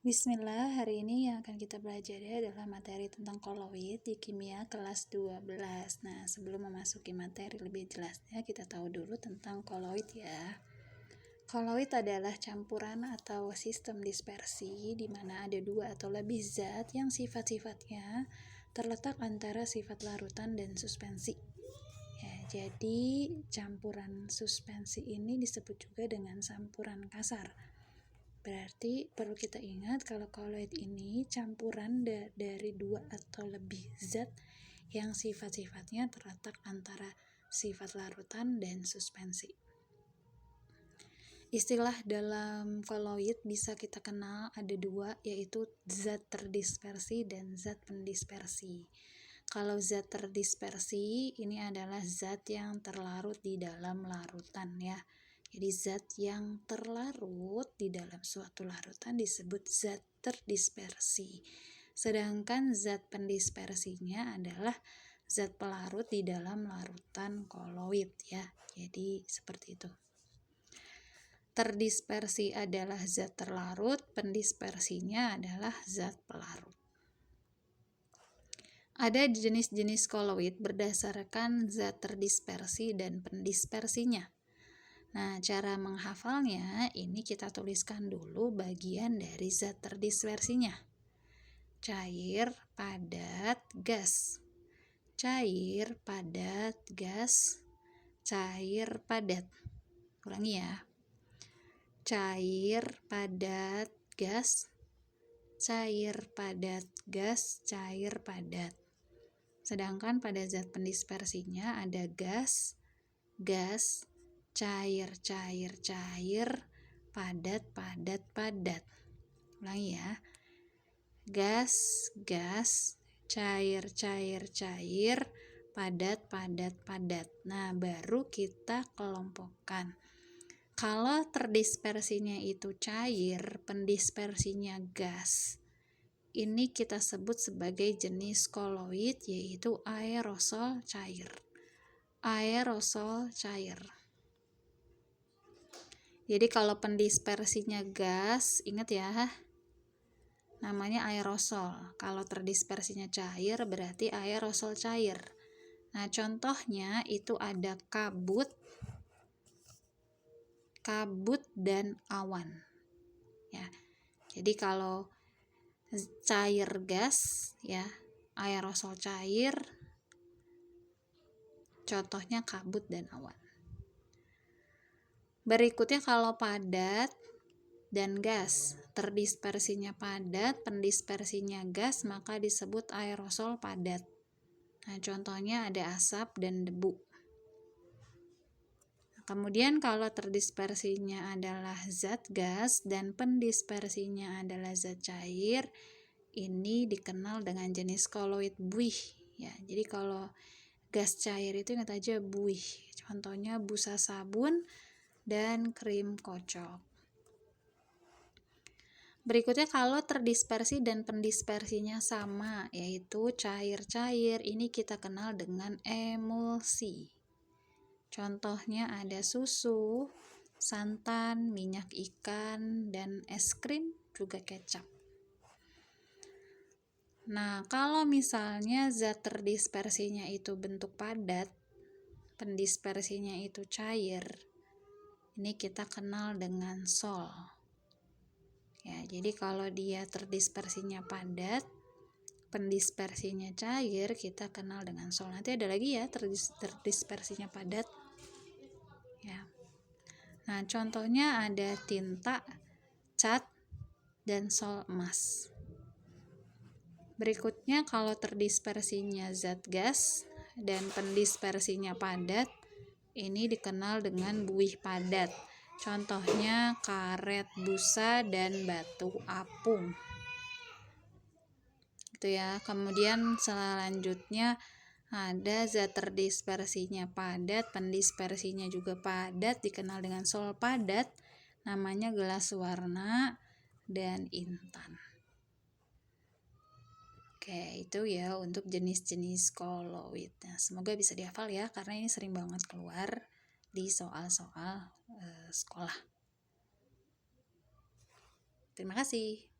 Bismillah, hari ini yang akan kita pelajari adalah materi tentang koloid di kimia kelas 12. Nah, sebelum memasuki materi lebih jelasnya, kita tahu dulu tentang koloid ya. Koloid adalah campuran atau sistem dispersi di mana ada dua atau lebih zat yang sifat-sifatnya terletak antara sifat larutan dan suspensi. Ya, jadi campuran suspensi ini disebut juga dengan campuran kasar. Berarti perlu kita ingat kalau koloid ini campuran dari dua atau lebih zat yang sifat-sifatnya terletak antara sifat larutan dan suspensi. Istilah dalam koloid bisa kita kenal ada dua, yaitu zat terdispersi dan zat pendispersi. Kalau zat terdispersi ini adalah zat yang terlarut di dalam larutan ya. Jadi zat yang terlarut di dalam suatu larutan disebut zat terdispersi. Sedangkan zat pendispersinya adalah zat pelarut di dalam larutan koloid ya. Jadi seperti itu. Terdispersi adalah zat terlarut, pendispersinya adalah zat pelarut. Ada jenis-jenis koloid berdasarkan zat terdispersi dan pendispersinya. Nah, cara menghafalnya ini kita tuliskan dulu bagian dari zat terdispersinya. Cair, padat, gas. Cair, padat, gas. Cair, padat. Ulangi ya. Cair, padat, gas. Cair, padat, gas. Cair, padat. Sedangkan pada zat pendispersinya ada gas, gas, cair, cair, cair, padat, padat, padat. Ulangi ya. Gas, gas, cair, cair, cair, padat, padat, padat. Nah, baru kita kelompokkan. Kalau terdispersinya itu cair, pendispersinya gas. Ini kita sebut sebagai jenis koloid, yaitu aerosol cair. Aerosol cair. Jadi kalau pendispersinya gas, ingat ya, namanya aerosol. Kalau terdispersinya cair, berarti aerosol cair. Nah, contohnya itu ada kabut, dan awan. Ya. Jadi kalau cair gas, ya, aerosol cair, contohnya kabut dan awan. Berikutnya kalau padat dan gas, terdispersinya padat, pendispersinya gas, maka disebut aerosol padat. Nah, contohnya ada asap dan debu. Kemudian kalau terdispersinya adalah zat gas dan pendispersinya adalah zat cair, ini dikenal dengan jenis koloid buih ya. Jadi kalau gas cair itu ingat aja buih. Contohnya busa sabun dan krim kocok. Berikutnya kalau terdispersi dan pendispersinya sama, yaitu cair-cair, ini kita kenal dengan emulsi. Contohnya ada susu, santan, minyak ikan, dan es krim, juga kecap. Nah, kalau misalnya zat terdispersinya itu bentuk padat, pendispersinya itu cair, ini kita kenal dengan sol. Ya, jadi kalau dia terdispersinya padat, pendispersinya cair, kita kenal dengan sol. Nanti ada lagi ya terdispersinya padat. Ya. Nah, contohnya ada tinta, cat, dan sol emas. Berikutnya kalau terdispersinya zat gas dan pendispersinya padat, ini dikenal dengan buih padat. Contohnya karet busa dan batu apung. Itu ya. Kemudian selanjutnya ada zat terdispersinya padat, pendispersinya juga padat, dikenal dengan sol padat, namanya gelas warna dan intan. Oke, itu ya untuk jenis-jenis koloid. Nah, semoga bisa dihafal ya, karena ini sering banget keluar di soal-soal sekolah. Terima kasih.